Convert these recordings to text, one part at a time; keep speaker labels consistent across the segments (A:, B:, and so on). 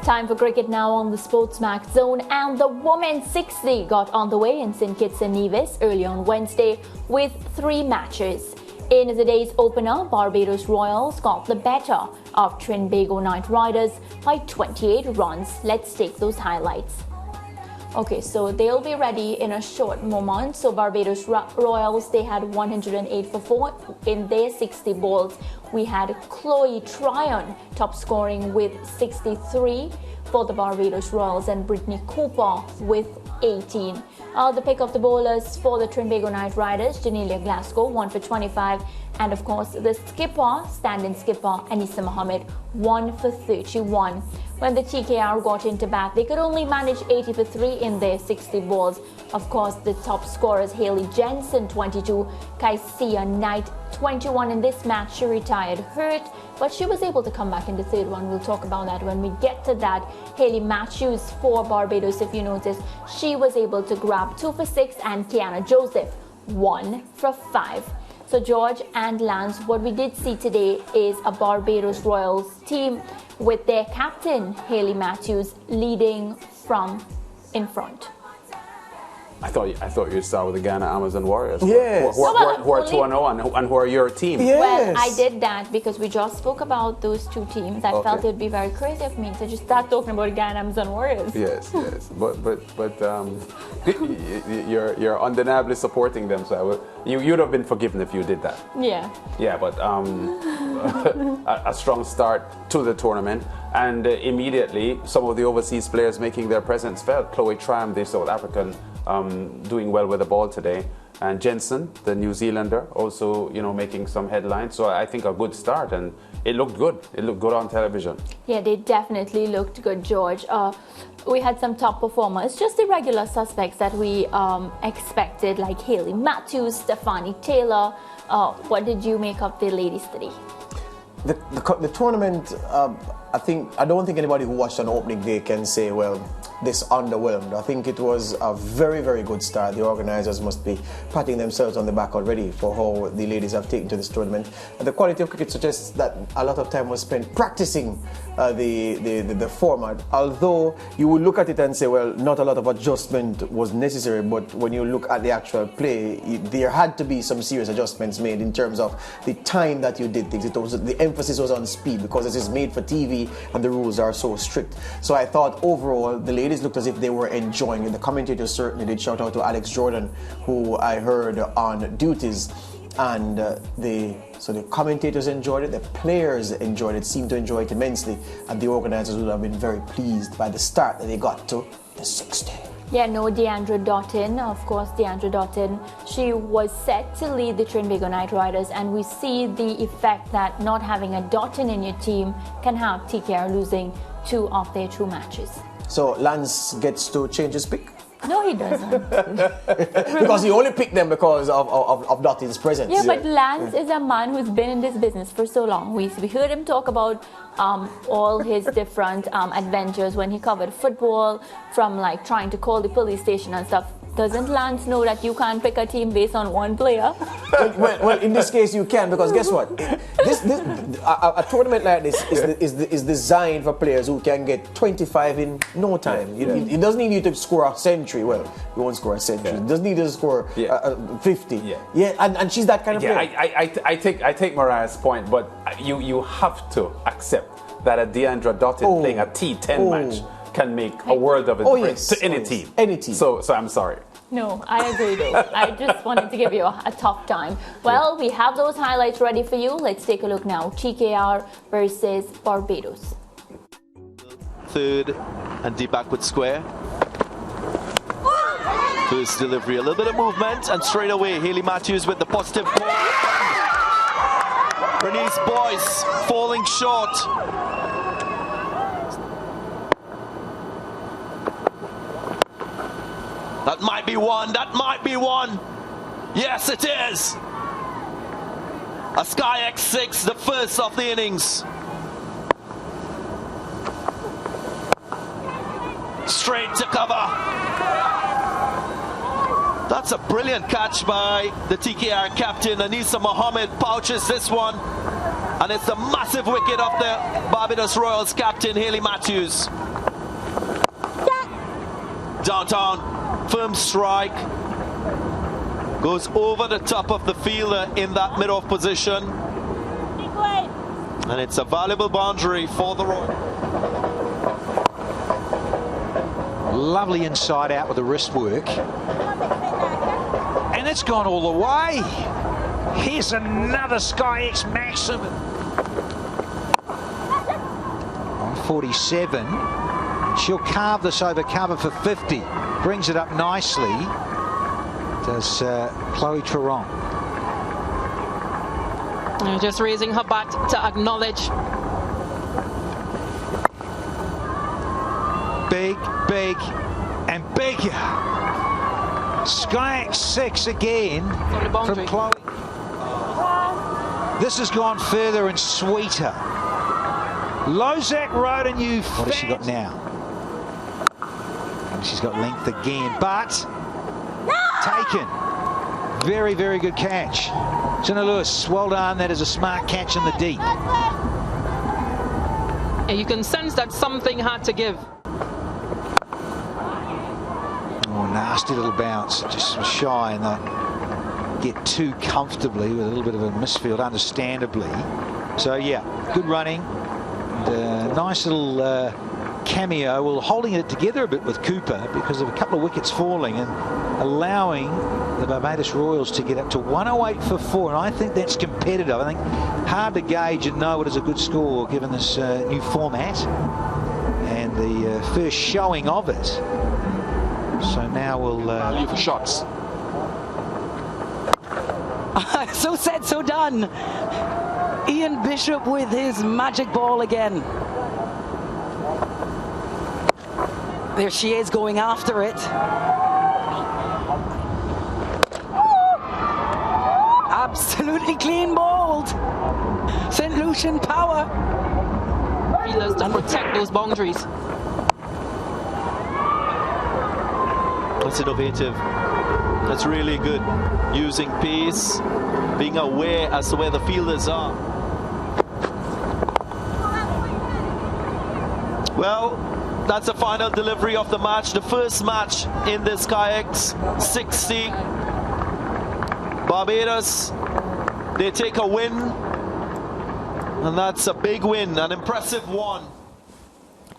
A: Time for cricket now on the SportsMax zone, and the Women's 60 got on the way in St Kitts and Nevis early on Wednesday with 3 matches. In the day's opener, Barbados Royals got the better of Trinbago Knight Riders by 28 runs. Let's take those highlights. Okay, so they'll be ready in a short moment. So Barbados Royals, they had 108 for 4 in their 60 balls. We had Chloe Tryon top scoring with 63 for the Barbados Royals and Brittany Cooper with 18. The pick of the bowlers for the Trinbago Knight Riders, Janelia Glasgow 1 for 25, and of course the skipper, stand-in skipper Anisa Mohammed 1 for 31. When the TKR got into bat, they could only manage 80 for 3 in their 60 balls. Of course, the top scorers Hayley Jensen 22, Kaisia Knight 21 in this match. She retired hurt, but she was able to come back in the third one. We'll talk about that when we get to that. Hayley Matthews for Barbados, if you notice, she was able to grab 2 for 6, and Kiana Joseph 1 for 5. So George and Lance, what we did see today is a Barbados Royals team with their captain Hayley Matthews leading from in front.
B: I thought you'd start with the Guyana Amazon Warriors.
C: Yes.
B: Who are 2-0 and who are your team.
C: Yes.
A: Well, I did that because we just spoke about those two teams. I felt it would be very crazy of me to just start talking about Guyana Amazon Warriors.
B: Yes. But you're undeniably supporting them, so you'd have been forgiven if you did that.
A: Yeah.
B: Yeah, but a strong start to the tournament, and immediately some of the overseas players making their presence felt. Chloe Tryon, the South African, doing well with the ball today, and Jensen, the New Zealander, also making some headlines. So I think a good start, and it looked good. It looked good on television. Yeah,
A: they definitely looked good, George. We had some top performers, just the regular suspects that we expected, like Hayley Matthews, Stephanie Taylor. What did you make of the ladies today?
C: The tournament, I don't think anybody who watched on opening day can say, well, this underwhelmed. I think it was a very, very good start. The organizers must be patting themselves on the back already for how the ladies have taken to this tournament. And the quality of cricket suggests that a lot of time was spent practicing the format. Although you would look at it and say, well, not a lot of adjustment was necessary, but when you look at the actual play, there had to be some serious adjustments made in terms of the time that you did things. The emphasis was on speed because this is made for TV and the rules are so strict. So I thought overall the ladies looked as if they were enjoying it. The commentators certainly did. Shout out to Alex Jordan, who I heard on duties, and the commentators enjoyed it, the players enjoyed it, seemed to enjoy it immensely, and the organizers would have been very pleased by the start that they got to the 60.
A: Yeah, no, Deandra Dottin, of course, Deandra Dottin, she was set to lead the Trinbago Knight Riders, and we see the effect that not having a Dottin in your team can have TKR losing 2 of their 2 matches.
C: So Lance gets to change his pick?
A: No, he doesn't.
C: Because he only picked them because of Dottin's presence.
A: Yeah, but Lance is a man who's been in this business for so long. We heard him talk about all his different adventures when he covered football, from like trying to call the police station and stuff. Doesn't Lance know that you can't pick a team based on one player?
C: Well, in this case you can, because guess what? A tournament like this is designed for players who can get 25 in no time. It doesn't need you to score a century. Well, you won't score a century. It doesn't need you to score 50. And she's that kind of player.
B: I take Mariah's point, but you have to accept that a Deandra Dottin playing a T10 match can make a world of a difference to any team.
C: Any team.
B: So I'm sorry.
A: No, I agree though. I just wanted to give you a tough time. Well, we have those highlights ready for you. Let's take a look now. TKR versus Barbados.
D: Third and deep backward square. First delivery, a little bit of movement, and straight away Hayley Matthews with the positive ball. Bernice Boyce falling short. That might be one, that might be one. Yes, it is. A Sky X6, the first of the innings. Straight to cover. That's a brilliant catch by the TKR captain. Anisa Mohammed pouches this one. And it's a massive wicket of the Barbados Royals captain, Hayley Matthews. Downtown, firm strike. Goes over the top of the fielder in that mid-off position. And it's a valuable boundary for the Royals.
E: Lovely inside out with the wrist work. And it's gone all the way. Here's another SkyX Maxim. On 47. She'll carve this over cover for 50. Brings it up nicely. Does Chloe Triron.
F: Just raising her bat to acknowledge.
E: Big, big, and bigger. SkyX 6 again from Chloe. This has gone further and sweeter. Lozak Road and you. What has she got now? And she's got length again, but taken. Very, very good catch. Jenna Lewis, well done. That is a smart catch in the deep.
F: And you can sense that something had to give.
E: Oh, nasty little bounce. Just was shy and not get too comfortably with a little bit of a misfield, understandably. So, yeah, good running. And, nice little cameo. Well, holding it together a bit with Cooper because of a couple of wickets falling and allowing the Barbados Royals to get up to 108 for 4. And I think that's competitive. I think hard to gauge and know what is a good score given this new format and the first showing of it. So now we'll
B: value for shots.
G: So said, so done. Ian Bishop with his magic ball again. There she is going after it. Absolutely clean bowled. St. Lucian power.
F: Fielders to protect those boundaries.
D: That's innovative. That's really good. Using pace, being aware as to where the fielders are. Well, that's the final delivery of the match. The first match in this SkyX 60. Barbados, they take a win. And that's a big win, an impressive one.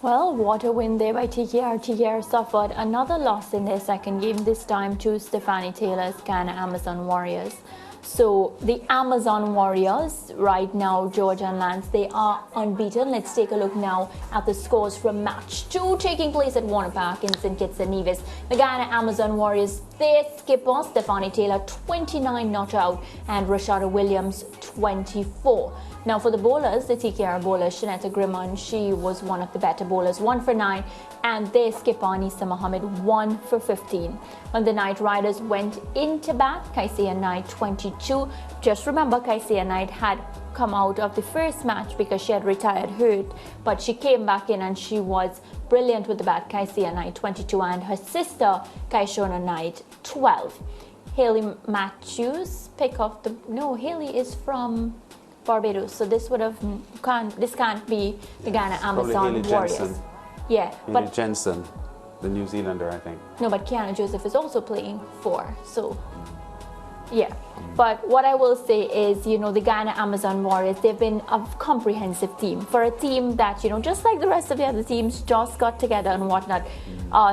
A: Well, what a win there by TKR. TKR suffered another loss in their second game, this time to Stephanie Taylor's Guyana Amazon Warriors. So the Amazon Warriors right now, George and Lance, they are unbeaten. Let's take a look now at the scores from match 2 taking place at Warner Park in St. Kitts and Nevis. The Guyana Amazon Warriors, their skipper Stephanie Taylor 29 not out and Rashada Williams 24. Now for the bowlers, the TKR bowler Shanetta Grimon, she was one of the better bowlers, 1 for 9, and their skipper Anisa Mohammed 1 for 15. When the Knight Riders went into bat, Kaisia Knight 22. Just remember, Kaisia Knight had come out of the first match because she had retired hurt, but she came back in and she was brilliant with the bat. Kaisia Knight 22 and her sister Kaishona Knight 12. Haley Matthews pick off the Haley is from Barbados, so this can't be the Guyana Amazon Warriors.
B: Jensen.
A: Yeah,
B: Haley
A: but
B: Jensen, the New Zealander, I think.
A: No, but Kiana Joseph is also playing for, so yeah. But what I will say is, the Guyana Amazon Warriors, they've been a comprehensive team. For a team that, just like the rest of the other teams, just got together and whatnot.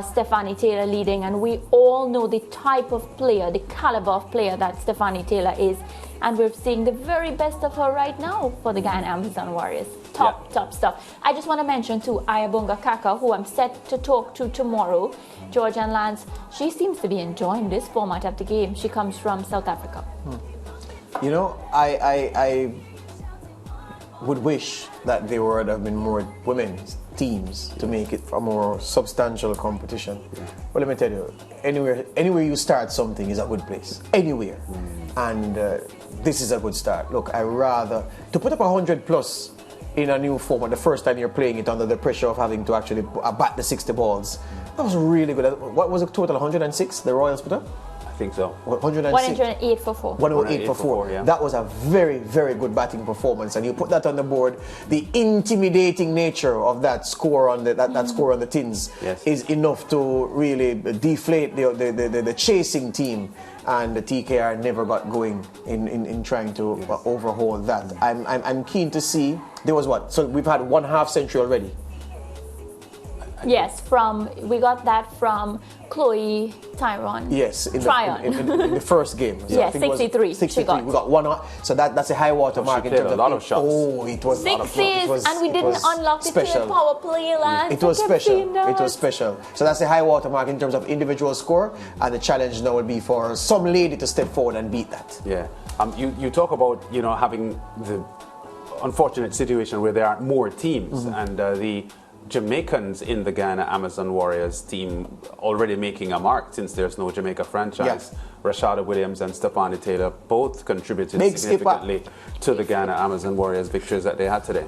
A: Stephanie Taylor leading, and we all know the type of player, the caliber of player that Stephanie Taylor is. And we're seeing the very best of her right now for the Guyana Amazon Warriors. Top stuff. I just want to mention too, Ayabunga Kaka, who I'm set to talk to tomorrow, George and Lance. She seems to be enjoying this format of the game. She comes from South Africa.
C: I would wish that there would have been more women's teams to make it a more substantial competition. Well, let me tell you, anywhere you start something is a good place. Anywhere. And this is a good start. Look, I rather to put up 100 plus in a new format the first time you're playing it under the pressure of having to actually bat the 60 balls. That was really good. What was the total? 106 the Royals put up?
B: I I think so.
A: 108 for 4.
C: 108 for 4.
B: Yeah.
C: That was a very, very good batting performance, and you put that on the board. The intimidating nature of that score on that score on the tins is enough to really deflate the chasing team, and the TKR never got going in trying to overhaul that. I'm keen to see. There was what? So we've had 1 half century already.
A: Yes, we got that from Chloe Tyrone.
C: Yes, in the first game. So
A: yes, 63.
C: 63. We got 1. So that's a high water mark in terms of
B: a lot of shots.
C: Oh, it was
A: 60s, and we didn't unlock the tail power play last.
C: It was special. It was special. So that's a high water mark in terms of individual score, and the challenge now will be for some lady to step forward and beat that.
B: Yeah. You talk about having the unfortunate situation where there are more teams, and the Jamaicans in the Guyana Amazon Warriors team already making a mark since there's no Jamaica franchise. Rashada Williams and Stephanie Taylor both contributed significantly to the Guyana Amazon Warriors victories that they had today.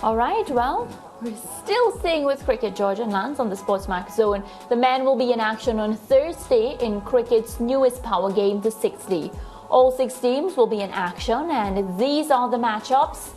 A: All right, well, we're still staying with cricket, George and Lance, on the SportsMax zone. The men will be in action on Thursday in cricket's newest power game, the 60. All 6 teams will be in action, and these are the matchups.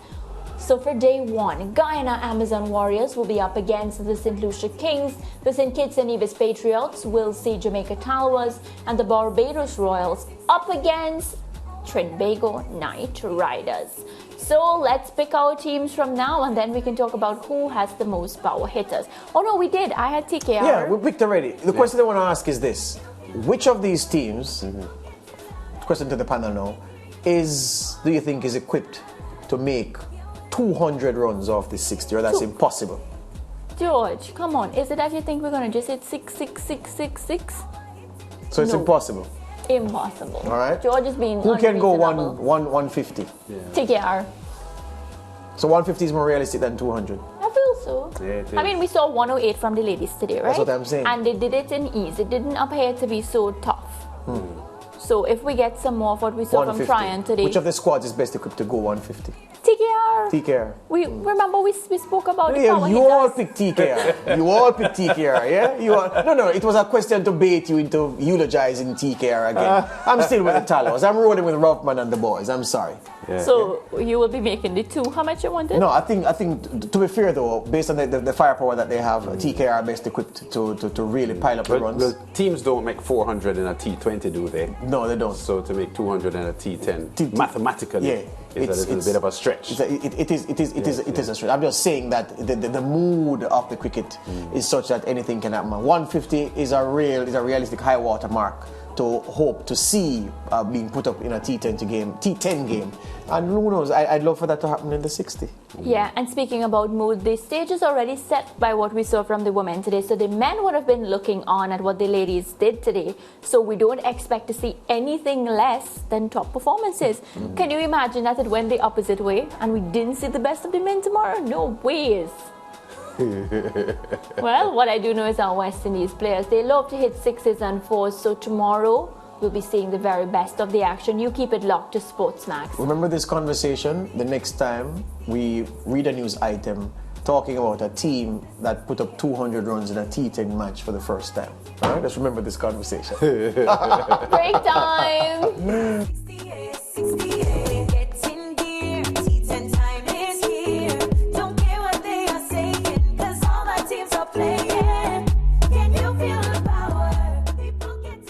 A: So for day 1, Guyana Amazon Warriors will be up against the St. Lucia Kings. The St. Kitts and Nevis Patriots will see Jamaica Talwas, and the Barbados Royals up against Trinbago Knight Riders. So let's pick our teams from now, and then we can talk about who has the most power hitters. Oh no, we did. I had TKR.
C: Yeah, we picked already. The question I want to ask is this: which of these teams? Question to the panel now: do you think is equipped to make 200 runs off this 60, or that's impossible?
A: George, come on. Is it that you think we're going to just hit 6, 6, 6, 6, 6?
C: So it's impossible.
A: Impossible.
C: All right.
A: George is being
C: Who can go
A: unreasonable.
C: 150?
A: TKR.
C: So 150 is more realistic than 200.
A: I feel so.
B: Yeah,
A: I mean, we saw 108 from the ladies today, right?
C: That's what I'm saying.
A: And they did it in ease. It didn't appear to be so tough. So if we get some more of what we saw from Tryon today.
C: Which of the squads is best equipped to go 150?
A: TKR.
C: TKR.
A: We remember we spoke about the
C: Yeah,
A: power
C: you
A: hitters.
C: all picked TKR. You all picked TKR, yeah? No, it was a question to bait you into eulogizing TKR again. I'm still with the Talos. I'm rolling with Ruffman and the boys. I'm sorry.
B: Yeah.
A: So you will be making the 2. How much you wanted?
C: No, I think to be fair though, based on the firepower that they have, TKR are best equipped to really pile up the runs.
B: Well, teams don't make 400 in a T20, do they?
C: No, they don't.
B: So to make 200 in a T10, mathematically, is a little bit of a stretch.
C: It is a stretch. I'm just saying that the mood of the cricket is such that anything can happen. 150 is a realistic high water mark to hope to see being put up in a T10 game. And who knows, I'd love for that to happen in the 60.
A: Yeah, and speaking about mood, the stage is already set by what we saw from the women today. So the men would have been looking on at what the ladies did today. So we don't expect to see anything less than top performances. Can you imagine that it went the opposite way and we didn't see the best of the men tomorrow? No ways. Well, what I do know is our West Indies players, they love to hit 6s and 4s. So tomorrow we'll be seeing the very best of the action. You keep it locked to SportsMax.
C: Remember this conversation the next time we read a news item talking about a team that put up 200 runs in a T10 match for the first time. All right, just remember this conversation.
A: Break time.